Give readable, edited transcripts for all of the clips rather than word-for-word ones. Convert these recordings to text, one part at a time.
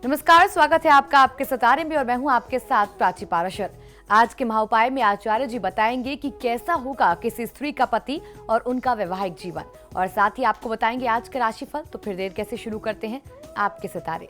नमस्कार, स्वागत है आपका आपके सितारे में और मैं हूं आपके साथ प्राची पाराशर। आज के महाउपाय में आचार्य जी बताएंगे कि कैसा होगा किसी स्त्री का पति और उनका वैवाहिक जीवन, और साथ ही आपको बताएंगे आज का राशिफल। तो फिर देर कैसे, शुरू करते हैं आपके सितारे।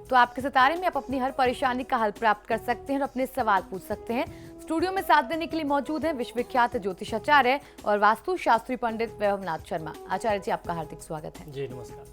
तो आपके सितारे में आप अपनी हर परेशानी का हल प्राप्त कर सकते हैं और अपने सवाल पूछ सकते हैं। स्टूडियो में साथ देने के लिए मौजूद हैं विश्वविख्यात ज्योतिषाचार्य और वास्तु शास्त्री पंडित वैभवनाथ शर्मा। आचार्य जी, आपका हार्दिक स्वागत है। जी नमस्कार।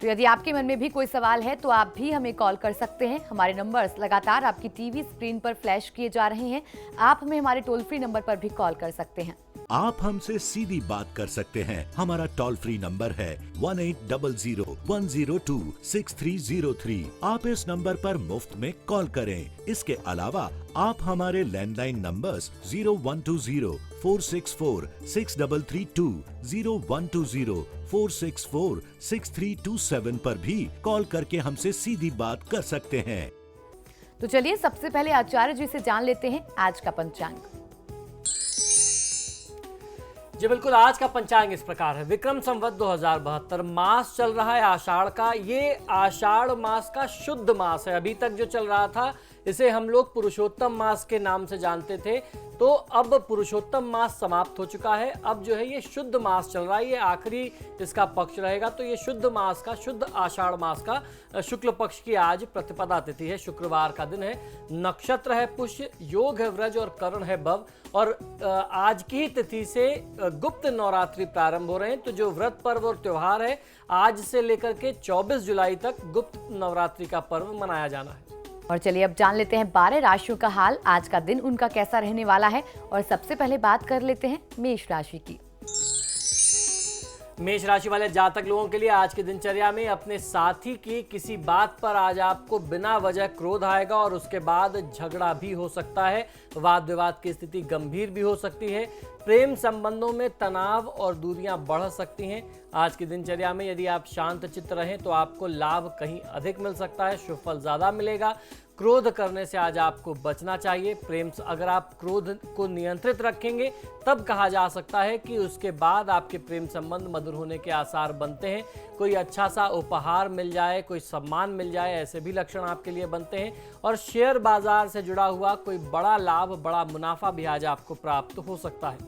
तो यदि आपके मन में भी कोई सवाल है तो आप भी हमें कॉल कर सकते हैं। हमारे नंबर्स लगातार आपकी टीवी स्क्रीन पर फ्लैश किए जा रहे हैं। आप हमें हमारे टोल फ्री नंबर पर भी कॉल कर सकते हैं। आप हमसे सीधी बात कर सकते हैं। हमारा टोल फ्री नंबर है 1800-102-6303। आप इस नंबर पर मुफ्त में कॉल करें। इसके अलावा आप हमारे लैंडलाइन नंबर्स 0120-464-6332, 0120-464-6327 पर भी कॉल करके हमसे सीधी बात कर सकते हैं। तो चलिए सबसे पहले आचार्य जी से जान लेते हैं आज का पंचांग। जी बिल्कुल, आज का पंचांग इस प्रकार है। विक्रम संवत 2072 मास चल रहा है आषाढ़ का। ये आषाढ़ मास का शुद्ध मास है। अभी तक जो चल रहा था इसे हम लोग पुरुषोत्तम मास के नाम से जानते थे, तो अब पुरुषोत्तम मास समाप्त हो चुका है। अब जो है ये शुद्ध मास चल रहा है, ये आखिरी इसका पक्ष रहेगा। तो ये शुद्ध मास का, शुद्ध आषाढ़ मास का शुक्ल पक्ष की आज प्रतिपदा तिथि है, शुक्रवार का दिन है। नक्षत्र है पुष्य, योग है व्रज और करण है भव। और आज की तिथि से गुप्त नवरात्रि प्रारंभ हो रहे हैं। तो जो व्रत पर्व और त्योहार है, आज से लेकर के 24 जुलाई तक गुप्त नवरात्रि का पर्व मनाया जाना है। और चलिए अब जान लेते हैं 12 राशियों का हाल। आज का दिन उनका कैसा रहने वाला है। और सबसे पहले बात कर लेते हैं मेष राशि की। मेष राशि वाले जातक लोगों के लिए आज की दिनचर्या में अपने साथी की किसी बात पर आज आपको बिना वजह क्रोध आएगा और उसके बाद झगड़ा भी हो सकता है। वाद विवाद की स्थिति गंभीर भी हो सकती है। प्रेम संबंधों में तनाव और दूरियां बढ़ सकती हैं। आज की दिनचर्या में यदि आप शांत चित्त रहें तो आपको लाभ कहीं अधिक मिल सकता है, शुभ फल ज्यादा मिलेगा। क्रोध करने से आज आपको बचना चाहिए। प्रेम से अगर आप क्रोध को नियंत्रित रखेंगे तब कहा जा सकता है कि उसके बाद आपके प्रेम संबंध मधुर होने के आसार बनते हैं। कोई अच्छा सा उपहार मिल जाए, कोई सम्मान मिल जाए, ऐसे भी लक्षण आपके लिए बनते हैं। और शेयर बाजार से जुड़ा हुआ कोई बड़ा लाभ, बड़ा मुनाफा भी आज आपको प्राप्त हो सकता है।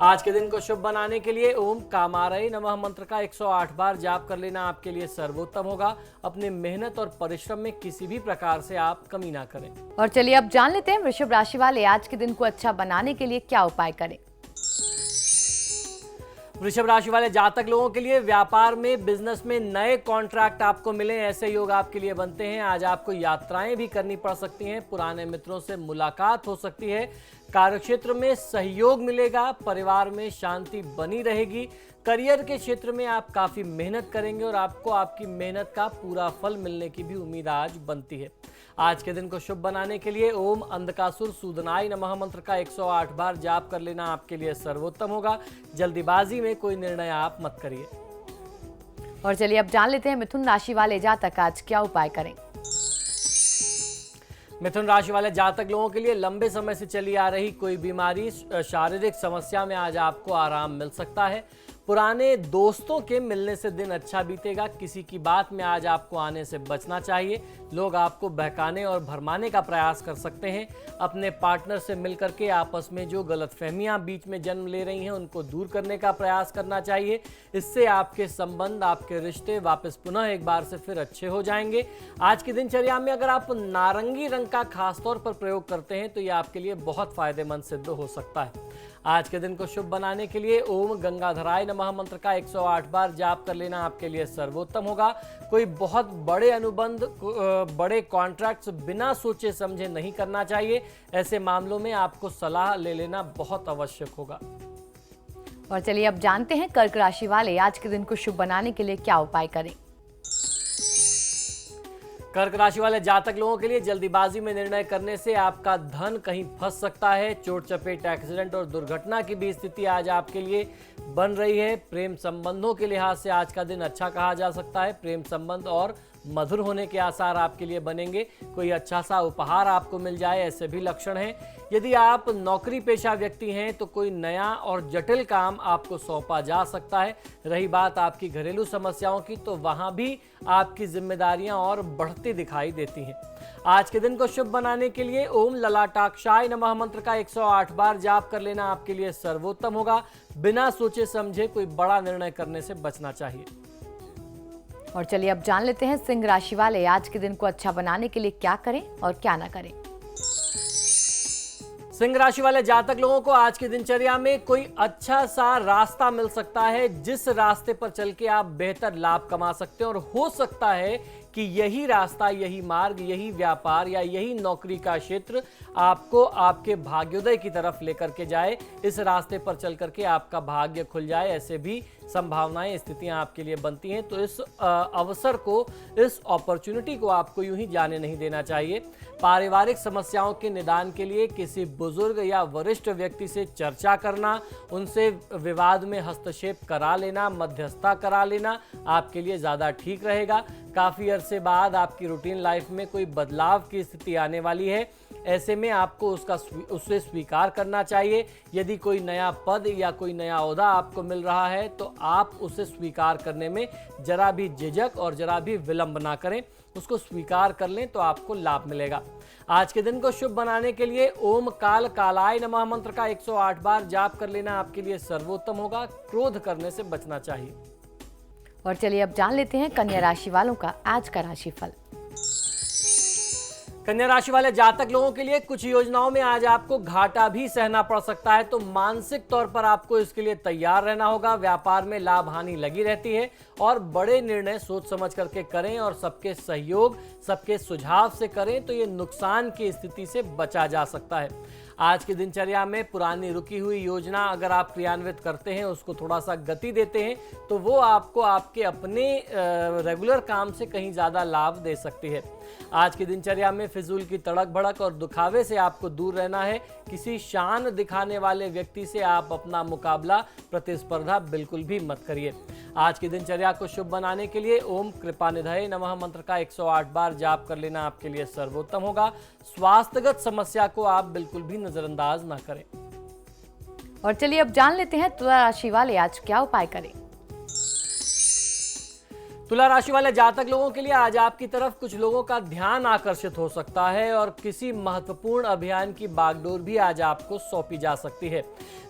आज के दिन को शुभ बनाने के लिए ओम कामारय नमः मंत्र का 108 बार जाप कर लेना आपके लिए सर्वोत्तम होगा। अपने मेहनत और परिश्रम में किसी भी प्रकार से आप कमी ना करें। और चलिए अब जान लेते हैं वृषभ राशि वाले आज के दिन को अच्छा बनाने के लिए क्या उपाय करें। वृषभ राशि वाले जातक लोगों के लिए व्यापार में, बिजनेस में नए कॉन्ट्रैक्ट आपको मिले, ऐसे योग आपके लिए बनते हैं। आज आपको यात्राएं भी करनी पड़ सकती हैं। पुराने मित्रों से मुलाकात हो सकती है। कार्यक्षेत्र में सहयोग मिलेगा। परिवार में शांति बनी रहेगी। करियर के क्षेत्र में आप काफी मेहनत करेंगे और आपको आपकी मेहनत का पूरा फल मिलने की भी उम्मीद आज बनती है। आज के दिन को शुभ बनाने के लिए ओम अंधकासुर सूदनाय नमः मंत्र का 108 बार जाप कर लेना आपके लिए सर्वोत्तम होगा। जल्दीबाजी में कोई निर्णय आप मत करिए। और चलिए अब जान लेते हैं मिथुन राशि वाले जातक आज क्या उपाय करें। मिथुन राशि वाले जातक लोगों के लिए लंबे समय से चली आ रही कोई बीमारी, शारीरिक समस्या में आज आपको आराम मिल सकता है। पुराने दोस्तों के मिलने से दिन अच्छा बीतेगा। किसी की बात में आज आपको आने से बचना चाहिए। लोग आपको बहकाने और भरमाने का प्रयास कर सकते हैं। अपने पार्टनर से मिलकर के आपस में जो गलतफहमियां बीच में जन्म ले रही हैं उनको दूर करने का प्रयास करना चाहिए। इससे आपके संबंध, आपके रिश्ते वापस पुनः एक बार से फिर अच्छे हो जाएंगे। आज की दिनचर्या में अगर आप नारंगी रंग का खासतौर पर प्रयोग करते हैं तो ये आपके लिए बहुत फायदेमंद सिद्ध हो सकता है। आज के दिन को शुभ बनाने के लिए ओम गंगाधराय नमः मंत्र का 108 बार जाप कर लेना आपके लिए सर्वोत्तम होगा। कोई बहुत बड़े अनुबंध, बड़े कॉन्ट्रैक्ट्स बिना सोचे समझे नहीं करना चाहिए। ऐसे मामलों में आपको सलाह ले लेना बहुत आवश्यक होगा। और चलिए अब जानते हैं कर्क राशि वाले आज के दिन को शुभ बनाने के लिए क्या उपाय करें। कर्क राशि वाले जातक लोगों के लिए जल्दीबाजी में निर्णय करने से आपका धन कहीं फंस सकता है। चोट चपेट, एक्सीडेंट और दुर्घटना की भी स्थिति आज आपके लिए बन रही है। प्रेम संबंधों के लिहाज से आज का दिन अच्छा कहा जा सकता है। प्रेम संबंध और मधुर होने के आसार आपके लिए बनेंगे। कोई अच्छा सा उपहार आपको मिल जाए, ऐसे भी लक्षण हैं। यदि आप नौकरी पेशा व्यक्ति हैं तो कोई नया और जटिल काम आपको सौंपा जा सकता है। रही बात आपकी घरेलू समस्याओं की, तो वहां भी आपकी जिम्मेदारियां और बढ़ती दिखाई देती हैं। आज के दिन को शुभ बनाने के लिए ओम ललाटाक्षाय नमः मंत्र का 108 बार जाप कर लेना आपके लिए सर्वोत्तम होगा। बिना सोचे समझे कोई बड़ा निर्णय करने से बचना चाहिए। और चलिए अब जान लेते हैं सिंह राशि वाले आज के दिन को अच्छा बनाने के लिए क्या करें और क्या ना करें। सिंह राशि वाले जातक लोगों को आज की दिनचर्या में कोई अच्छा सा रास्ता मिल सकता है, जिस रास्ते पर चल के आप बेहतर लाभ कमा सकते हैं। और हो सकता है कि यही रास्ता, यही मार्ग, यही व्यापार या यही नौकरी का क्षेत्र आपको आपके भाग्योदय की तरफ लेकर के जाए। इस रास्ते पर चल करके आपका भाग्य खुल जाए, ऐसे भी संभावनाएं, स्थितियां आपके लिए बनती हैं। तो इस अवसर को, इस अपॉर्चुनिटी को आपको यूं ही जाने नहीं देना चाहिए। पारिवारिक समस्याओं के निदान के लिए किसी बुजुर्ग या वरिष्ठ व्यक्ति से चर्चा करना, उनसे विवाद में हस्तक्षेप करा लेना, मध्यस्थता करा लेना आपके लिए ज़्यादा ठीक रहेगा। काफ़ी अरसे बाद आपकी रूटीन लाइफ में कोई बदलाव की स्थिति आने वाली है। ऐसे में आपको उसे स्वीकार करना चाहिए। यदि कोई नया पद या कोई नया ओहदा आपको मिल रहा है तो आप उसे स्वीकार करने में जरा भी झिझक और जरा भी विलंब ना करें, उसको स्वीकार कर लें तो आपको लाभ मिलेगा। आज के दिन को शुभ बनाने के लिए ओम काल कालाय नमः मंत्र का 108 बार जाप कर लेना आपके लिए सर्वोत्तम होगा। क्रोध करने से बचना चाहिए। और चलिए अब जान लेते हैं कन्या राशि वालों का आज का राशिफल। कन्या राशि वाले जातक लोगों के लिए कुछ योजनाओं में आज आपको घाटा भी सहना पड़ सकता है, तो मानसिक तौर पर आपको इसके लिए तैयार रहना होगा। व्यापार में लाभ हानि लगी रहती है और बड़े निर्णय सोच समझ करके करें और सबके सहयोग, सबके सुझाव से करें तो ये नुकसान की स्थिति से बचा जा सकता है। आज की दिनचर्या में पुरानी रुकी हुई योजना अगर आप क्रियान्वित करते हैं, उसको थोड़ा सा गति देते हैं, तो वो आपको आपके अपने रेगुलर काम से कहीं ज़्यादा लाभ दे सकती है। आज की दिनचर्या में फिजूल की तड़क भड़क और दुखावे से आपको दूर रहना है। किसी शान दिखाने वाले व्यक्ति से आप अपना मुकाबला, प्रतिस्पर्धा बिल्कुल भी मत करिए। आज की दिनचर्या को शुभ बनाने के लिए ओम कृपानिधये नमः मंत्र का 108 बार जाप कर लेना आपके लिए सर्वोत्तम होगा। स्वास्थ्यगत समस्या को आप बिल्कुल भी नजरअंदाज ना करें। और चलिए अब जान लेते हैं तुला राशि वाले आज क्या उपाय करें। तुला राशि वाले जातक लोगों के लिए आज आपकी तरफ कुछ लोगों का ध्यान आकर्षित हो सकता है और किसी महत्वपूर्ण अभियान की बागडोर भी आज आपको सौंपी जा सकती है।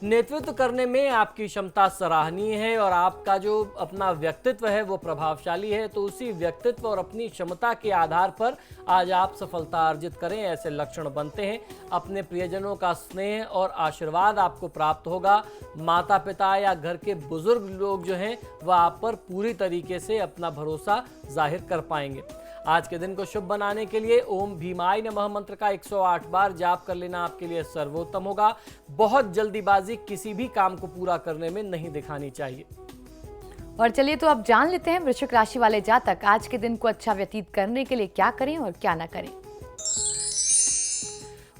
नेतृत्व करने में आपकी क्षमता सराहनीय है और आपका जो अपना व्यक्तित्व है वो प्रभावशाली है, तो उसी व्यक्तित्व और अपनी क्षमता के आधार पर आज आप सफलता अर्जित करें, ऐसे लक्षण बनते हैं। अपने प्रियजनों का स्नेह और आशीर्वाद आपको प्राप्त होगा। माता पिता या घर के बुजुर्ग लोग जो हैं वह आप पर पूरी तरीके से अपना भरोसा जाहिर कर पाएंगे। आज के दिन को शुभ बनाने के लिए ओम भीमाय नमः मंत्र का 108 बार जाप कर लेना आपके लिए सर्वोत्तम होगा। बहुत जल्दीबाजी किसी भी काम को पूरा करने में नहीं दिखानी चाहिए। और चलिए तो अब जान लेते हैं वृश्चिक राशि वाले जातक आज के दिन को अच्छा व्यतीत करने के लिए क्या करें और क्या ना करें।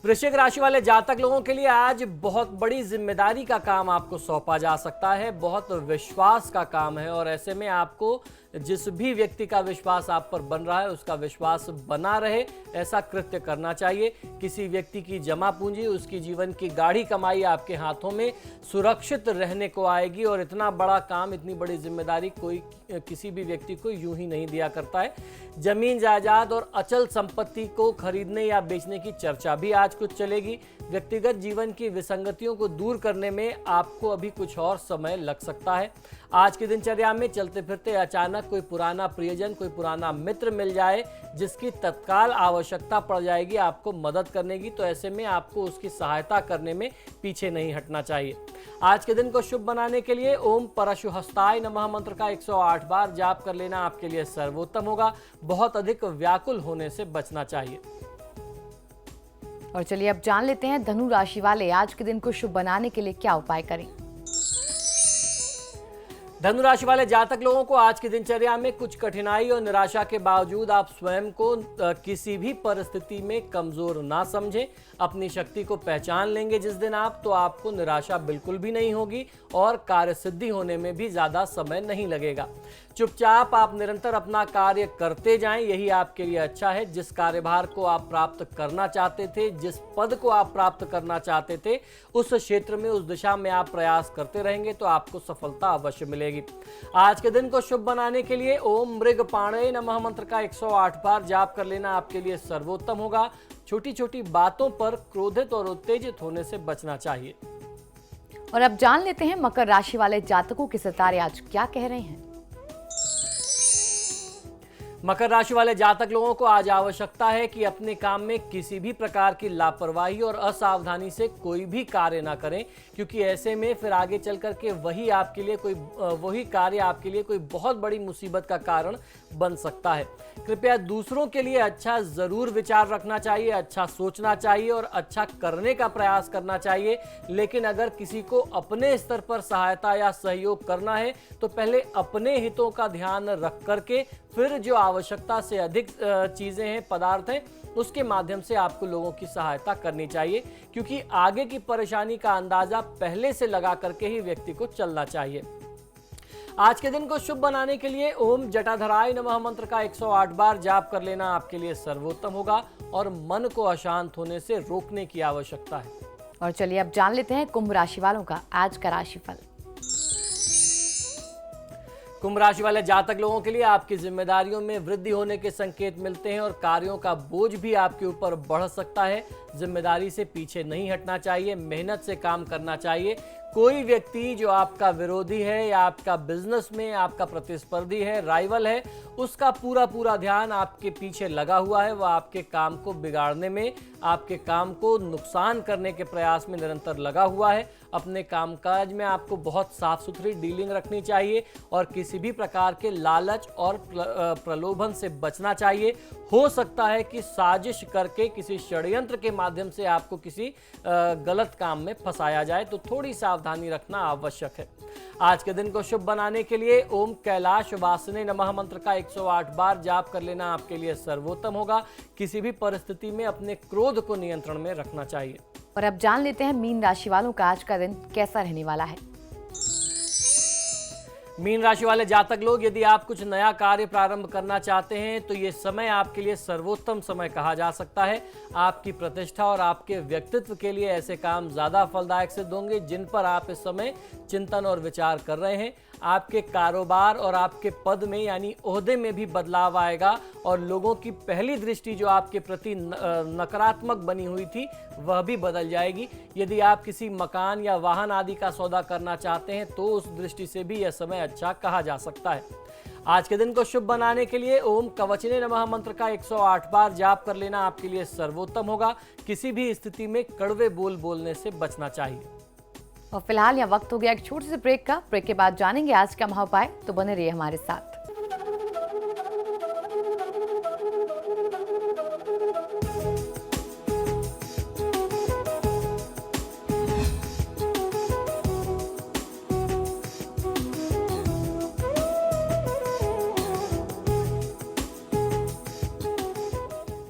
वृश्चिक राशि वाले जातक लोगों के लिए आज बहुत बड़ी जिम्मेदारी का काम आपको सौंपा जा सकता है। बहुत विश्वास का काम है और ऐसे में आपको जिस भी व्यक्ति का विश्वास आप पर बन रहा है उसका विश्वास बना रहे, ऐसा कृत्य करना चाहिए। किसी व्यक्ति की जमा पूंजी, उसकी जीवन की गाढ़ी कमाई आपके हाथों में सुरक्षित रहने को आएगी और इतना बड़ा काम, इतनी बड़ी जिम्मेदारी कोई किसी भी व्यक्ति को यूं ही नहीं दिया करता है। जमीन जायदाद और अचल संपत्ति को खरीदने या बेचने की चर्चा भी आज कुछ चलेगी। व्यक्तिगत जीवन की विसंगतियों को दूर करने में आपको अभी कुछ और समय लग सकता है। आज की दिनचर्या में चलते फिरते अचानक कोई पुराना प्रियजन, कोई पुराना मित्र मिल जाए जिसकी तत्काल आवश्यकता पड़ जाएगी आपको मदद करने की, तो ऐसे में आपको उसकी सहायता करने में पीछे नहीं हटना चाहिए। आज के दिन को शुभ बनाने के लिए ओम परशुहस्ताय नमः मंत्र का 108 बार जाप कर लेना आपके लिए सर्वोत्तम होगा। बहुत अधिक व्याकुल होने से बचना चाहिए। और चलिए अब जान लेते हैं धनु राशि वाले आज के दिन को शुभ बनाने के लिए क्या उपाय करें। धनु राशि वाले जातक लोगों को आज की दिनचर्या में कुछ कठिनाई और निराशा के बावजूद आप स्वयं को किसी भी परिस्थिति में कमजोर ना समझें। अपनी शक्ति को पहचान लेंगे जिस दिन आप, तो आपको निराशा बिल्कुल भी नहीं होगी और कार्य सिद्धि होने में भी ज्यादा समय नहीं लगेगा। चुपचाप आप निरंतर अपना कार्य करते जाएं, यही आपके लिए अच्छा है। जिस कार्यभार को आप प्राप्त करना चाहते थे, जिस पद को आप प्राप्त करना चाहते थे, उस क्षेत्र में, उस दिशा में आप प्रयास करते रहेंगे तो आपको सफलता अवश्य मिलेगी। आज के दिन को शुभ बनाने के लिए ओम मृगपाणे नमः मंत्र का 108 बार जाप कर लेना आपके लिए सर्वोत्तम होगा। छोटी छोटी बातों पर क्रोधित और उत्तेजित होने से बचना चाहिए। और अब जान लेते हैं मकर राशि वाले जातकों के सितारे आज क्या कह रहे हैं। मकर राशि वाले जातक लोगों को आज आवश्यकता है कि अपने काम में किसी भी प्रकार की लापरवाही और असावधानी से कोई भी कार्य ना करें, क्योंकि ऐसे में फिर आगे चल करके वही कार्य आपके लिए कोई बहुत बड़ी मुसीबत का कारण बन सकता है। कृपया दूसरों के लिए अच्छा जरूर विचार रखना चाहिए, अच्छा सोचना चाहिए और अच्छा करने का प्रयास करना चाहिए। लेकिन अगर किसी को अपने स्तर पर सहायता या सहयोग करना है तो पहले अपने हितों का ध्यान रख करके फिर जो आवश्यकता से अधिक चीजें हैं, पदार्थ हैं, उसके माध्यम से आपको लोगों की सहायता करनी चाहिए, क्योंकि आगे की परेशानी का अंदाजा पहले से लगा करके ही व्यक्ति को चलना चाहिए। आज के दिन को शुभ बनाने के लिए ओम जटाधराय नमः मंत्र का 108 बार जाप कर लेना आपके लिए सर्वोत्तम होगा और मन को अशांत होने से रोकने की आवश्यकता है। और चलिए अब जान लेते हैं कुंभ राशि वालों का आज का राशिफल। कुंभ राशि वाले जातक लोगों के लिए आपकी जिम्मेदारियों में वृद्धि होने के संकेत मिलते हैं और कार्यों का बोझ भी आपके ऊपर बढ़ सकता है। जिम्मेदारी से पीछे नहीं हटना चाहिए, मेहनत से काम करना चाहिए। कोई व्यक्ति जो आपका विरोधी है या आपका बिजनेस में आपका प्रतिस्पर्धी है, राइवल है, उसका पूरा ध्यान आपके पीछे लगा हुआ है। वह आपके काम को बिगाड़ने में, आपके काम को नुकसान करने के प्रयास में निरंतर लगा हुआ है। अपने कामकाज में आपको बहुत साफ सुथरी डीलिंग रखनी चाहिए और किसी भी प्रकार के लालच और प्रलोभन से बचना चाहिए। हो सकता है कि साजिश करके किसी षड्यंत्र के माध्यम से आपको किसी गलत काम में फंसाया जाए, तो थोड़ी सावधानी रखना आवश्यक है। आज के दिन को शुभ बनाने के लिए ओम कैलाश वासने नमः मंत्र का 108 बार जाप कर लेना आपके लिए सर्वोत्तम होगा। किसी भी परिस्थिति में अपने क्रोध को नियंत्रण में रखना चाहिए। और अब जान लेते हैं मीन राशि वालों का आज का दिन कैसा रहने वाला है। मीन राशि वाले जातक लोग, यदि आप कुछ नया कार्य प्रारंभ करना चाहते हैं तो ये समय आपके लिए सर्वोत्तम समय कहा जा सकता है। आपकी प्रतिष्ठा और आपके व्यक्तित्व के लिए ऐसे काम ज्यादा फलदायक सिद्ध होंगे जिन पर आप इस समय चिंतन और विचार कर रहे हैं। आपके कारोबार और आपके पद में यानी ओहदे में भी बदलाव आएगा और लोगों की पहली दृष्टि जो आपके प्रति नकारात्मक बनी हुई थी वह भी बदल जाएगी। यदि आप किसी मकान या वाहन आदि का सौदा करना चाहते हैं तो उस दृष्टि से भी यह समय अच्छा कहा जा सकता है। आज के दिन को शुभ बनाने के लिए ओम कवचने नमः मंत्र का 108 बार जाप कर लेना आपके लिए सर्वोत्तम होगा। किसी भी स्थिति में कड़वे बोल बोलने से बचना चाहिए। और फिलहाल यहाँ वक्त हो गया एक छोटे से ब्रेक का। ब्रेक के बाद जानेंगे आज का महाउपाय, तो बने रहिए हमारे साथ।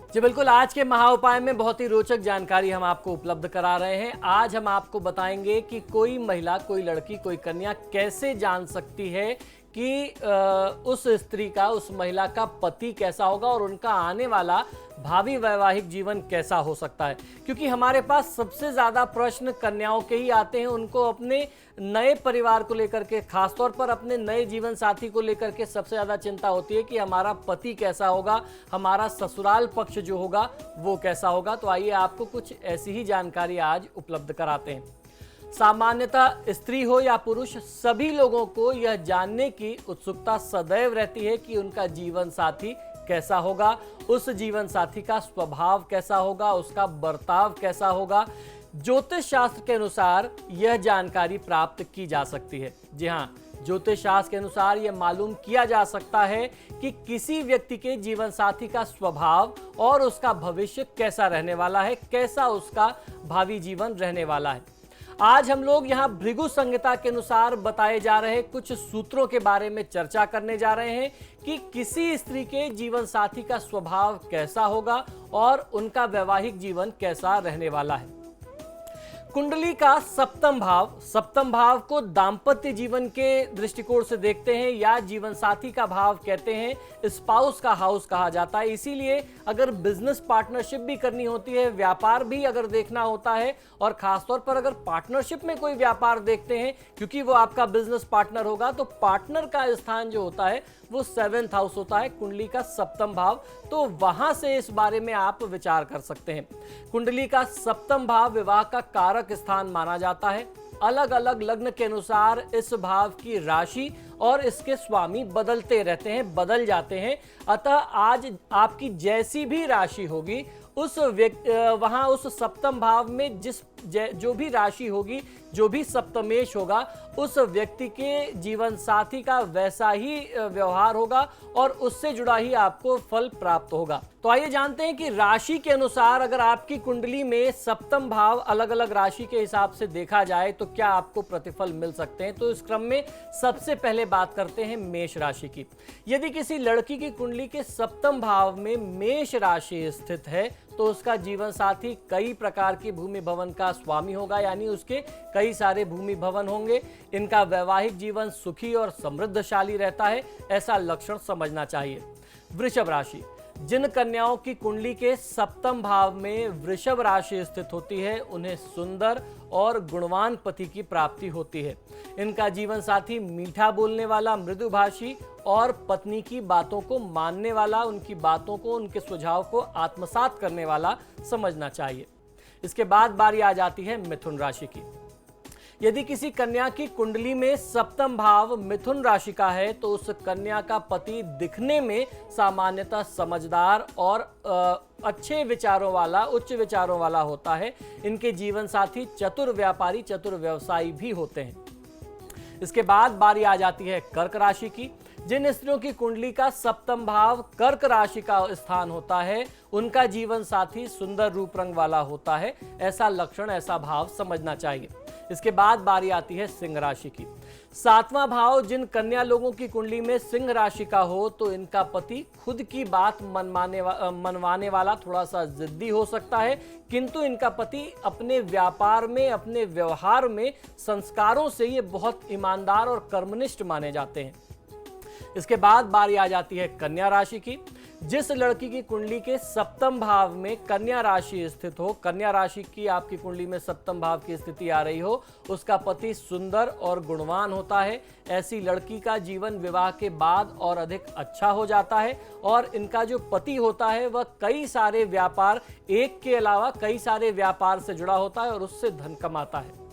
जी बिल्कुल, आज के महाउपाय में बहुत ही रोचक जानकारी हम आपको उपलब्ध करा रहे हैं। आज हम आपको बताएंगे कि कोई महिला, कोई लड़की, कोई कन्या कैसे जान सकती है कि उस स्त्री का, उस महिला का पति कैसा होगा और उनका आने वाला भावी वैवाहिक जीवन कैसा हो सकता है। क्योंकि हमारे पास सबसे ज्यादा प्रश्न कन्याओं के ही आते हैं। उनको अपने नए परिवार को लेकर के, खासतौर पर अपने नए जीवन साथी को लेकर के सबसे ज्यादा चिंता होती है कि हमारा पति कैसा होगा, हमारा ससुराल पक्ष जो होगा वो कैसा होगा। तो आइए आपको कुछ ऐसी ही जानकारी आज उपलब्ध कराते हैं। सामान्यतः स्त्री हो या पुरुष, सभी लोगों को यह जानने की उत्सुकता सदैव रहती है कि उनका जीवन साथी कैसा होगा, उस जीवन साथी का स्वभाव कैसा होगा, उसका बर्ताव कैसा होगा। ज्योतिष शास्त्र के अनुसार यह जानकारी प्राप्त की जा सकती है। जी हाँ, ज्योतिष शास्त्र के अनुसार यह मालूम किया जा सकता है कि किसी व्यक्ति के जीवन साथी का स्वभाव और उसका भविष्य कैसा रहने वाला है, कैसा उसका भावी जीवन रहने वाला है। आज हम लोग यहाँ भृगु संहिता के अनुसार बताए जा रहे कुछ सूत्रों के बारे में चर्चा करने जा रहे हैं कि किसी स्त्री के जीवन साथी का स्वभाव कैसा होगा और उनका वैवाहिक जीवन कैसा रहने वाला है। कुंडली का सप्तम भाव को दाम्पत्य जीवन के दृष्टिकोण से देखते हैं या जीवन साथी का भाव कहते हैं, स्पाउस का हाउस कहा जाता है। इसीलिए अगर बिजनेस पार्टनरशिप भी करनी होती है, व्यापार भी अगर देखना होता है और खासतौर पर अगर पार्टनरशिप में कोई व्यापार देखते हैं, क्योंकि वो आपका बिजनेस पार्टनर होगा, तो पार्टनर का स्थान जो होता है वो 7th हाउस होता है, कुंडली का सप्तम भाव। तो वहां से इस बारे में आप विचार कर सकते हैं। कुंडली का सप्तम भाव विवाह का कारक स्थान माना जाता है। अलग अलग लग्न के अनुसार इस भाव की राशि और इसके स्वामी बदलते रहते हैं, बदल जाते हैं। अतः आज आपकी जैसी भी राशि होगी उस वहां उस सप्तम भाव में जो भी राशि होगी, जो भी सप्तमेश होगा, उस व्यक्ति के जीवन साथी का वैसा ही व्यवहार होगा और उससे जुड़ा ही आपको फल प्राप्त होगा। तो आइए जानते हैं कि राशि के अनुसार अगर आपकी कुंडली में सप्तम भाव अलग अलग राशि के हिसाब से देखा जाए तो क्या आपको प्रतिफल मिल सकते हैं। तो इस क्रम में सबसे पहले बात करते हैं मेष राशि की। यदि किसी लड़की की कुंडली के सप्तम भाव में मेष राशि स्थित है तो उसका जीवन साथी कई प्रकार की भूमि भवन का स्वामी होगा, यानी उसके कई सारे भूमि भवन होंगे। इनका वैवाहिक जीवन सुखी और समृद्धशाली रहता है, ऐसा लक्षण समझना चाहिए। वृषभ राशि, जिन कन्याओं की कुंडली के सप्तम भाव में वृषभ राशि स्थित होती है उन्हें सुंदर और गुणवान पति की प्राप्ति होती है। इनका जीवन साथी मीठा बोलने वाला, मृदुभाषी और पत्नी की बातों को मानने वाला, उनकी बातों को, उनके सुझाव को आत्मसात करने वाला समझना चाहिए। इसके बाद बारी आ जाती है मिथुन राशि की। यदि किसी कन्या की कुंडली में सप्तम भाव मिथुन राशि का है तो उस कन्या का पति दिखने में सामान्यतः समझदार और अच्छे विचारों वाला, उच्च विचारों वाला होता है। इनके जीवन साथी चतुर व्यापारी, चतुर व्यवसायी भी होते हैं। इसके बाद बारी आ जाती है कर्क राशि की। जिन स्त्रियों की कुंडली का सप्तम भाव कर्क राशि का स्थान होता है उनका जीवन साथी सुंदर रूप रंग वाला होता है, ऐसा लक्षण, ऐसा भाव समझना चाहिए। इसके बाद बारी आती है सिंह राशि की। 7वां भाव जिन कन्या लोगों की कुंडली में सिंह राशि का हो तो इनका पति खुद की बात मनवाने वाला, थोड़ा सा जिद्दी हो सकता है, किंतु इनका पति अपने व्यापार में, अपने व्यवहार में, संस्कारों से ये बहुत ईमानदार और कर्मनिष्ठ माने जाते हैं। इसके बाद बारी आ जाती है कन्या राशि की। जिस लड़की की कुंडली के सप्तम भाव में कन्या राशि स्थित हो, कन्या राशि की आपकी कुंडली में सप्तम भाव की स्थिति आ रही हो, उसका पति सुंदर और गुणवान होता है। ऐसी लड़की का जीवन विवाह के बाद और अधिक अच्छा हो जाता है और इनका जो पति होता है वह कई सारे व्यापार, एक के अलावा कई सारे व्यापार से जुड़ा होता है और उससे धन कमाता है।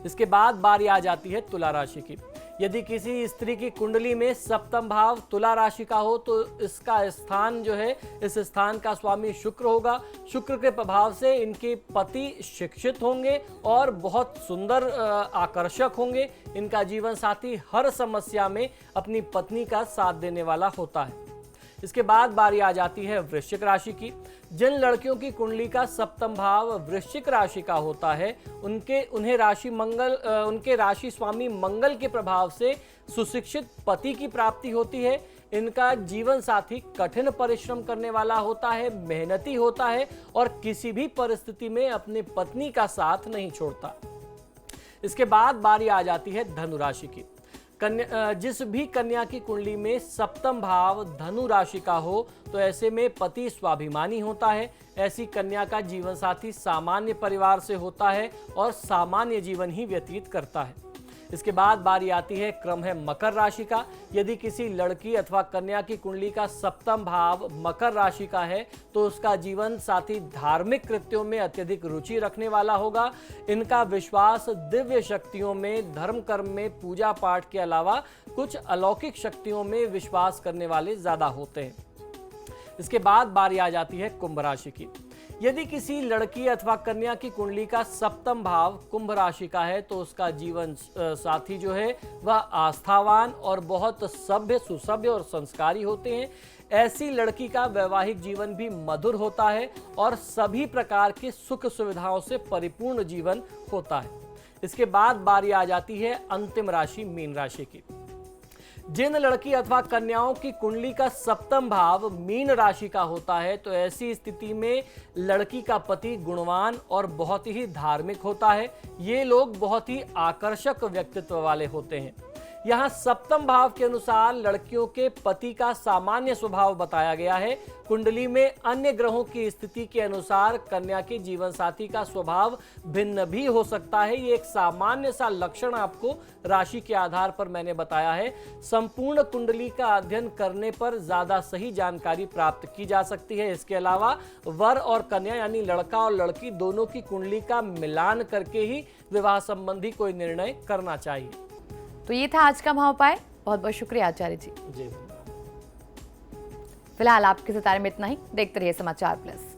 इसके बाद बारी आ जाती है तुला राशि की। यदि किसी स्त्री की कुंडली में सप्तम भाव तुला राशि का हो तो इसका स्थान जो है, इस स्थान का स्वामी शुक्र होगा। शुक्र के प्रभाव से इनके पति शिक्षित होंगे और बहुत सुंदर, आकर्षक होंगे। इनका जीवन साथी हर समस्या में अपनी पत्नी का साथ देने वाला होता है। इसके बाद बारी आ जाती है वृश्चिक राशि की। जिन लड़कियों की कुंडली का सप्तम भाव वृश्चिक राशि का होता है उन्हें उनके राशि स्वामी मंगल के प्रभाव से सुशिक्षित पति की प्राप्ति होती है। इनका जीवन साथी कठिन परिश्रम करने वाला होता है, मेहनती होता है और किसी भी परिस्थिति में अपनी पत्नी का साथ नहीं छोड़ता। इसके बाद बारी आ जाती है धनु राशि की। जिस भी कन्या की कुंडली में सप्तम भाव धनु राशि का हो तो ऐसे में पति स्वाभिमानी होता है। ऐसी कन्या का जीवन साथी सामान्य परिवार से होता है और सामान्य जीवन ही व्यतीत करता है। इसके बाद बारी आती है, क्रम है मकर राशि का। यदि किसी लड़की अथवा कन्या की कुंडली का सप्तम भाव मकर राशि का है तो उसका जीवन साथी धार्मिक कृत्यों में अत्यधिक रुचि रखने वाला होगा। इनका विश्वास दिव्य शक्तियों में, धर्म कर्म में, पूजा पाठ के अलावा कुछ अलौकिक शक्तियों में विश्वास करने वाले ज्यादा होते हैं। इसके बाद बारी आ जाती है कुंभ राशि की। यदि किसी लड़की अथवा कन्या की कुंडली का सप्तम भाव कुंभ राशि का है तो उसका जीवन साथी जो है वह आस्थावान और बहुत सभ्य, सुसभ्य और संस्कारी होते हैं। ऐसी लड़की का वैवाहिक जीवन भी मधुर होता है और सभी प्रकार की सुख सुविधाओं से परिपूर्ण जीवन होता है। इसके बाद बारी आ जाती है अंतिम राशि मीन राशि की। जिन लड़की अथवा कन्याओं की कुंडली का सप्तम भाव मीन राशि का होता है, तो ऐसी स्थिति में लड़की का पति गुणवान और बहुत ही धार्मिक होता है। ये लोग बहुत ही आकर्षक व्यक्तित्व वाले होते हैं। यहाँ सप्तम भाव के अनुसार लड़कियों के पति का सामान्य स्वभाव बताया गया है। कुंडली में अन्य ग्रहों की स्थिति के अनुसार कन्या के जीवन साथी का स्वभाव भिन्न भी हो सकता है। ये एक सामान्य सा लक्षण आपको राशि के आधार पर मैंने बताया है। संपूर्ण कुंडली का अध्ययन करने पर ज्यादा सही जानकारी प्राप्त की जा सकती है। इसके अलावा वर और कन्या यानी लड़का और लड़की दोनों की कुंडली का मिलान करके ही विवाह संबंधी कोई निर्णय करना चाहिए। तो ये था आज का महाउपाय। बहुत बहुत शुक्रिया आचार्य जी। जी फिलहाल आपके सितारे में इतना ही। देखते रहिए समाचार प्लस।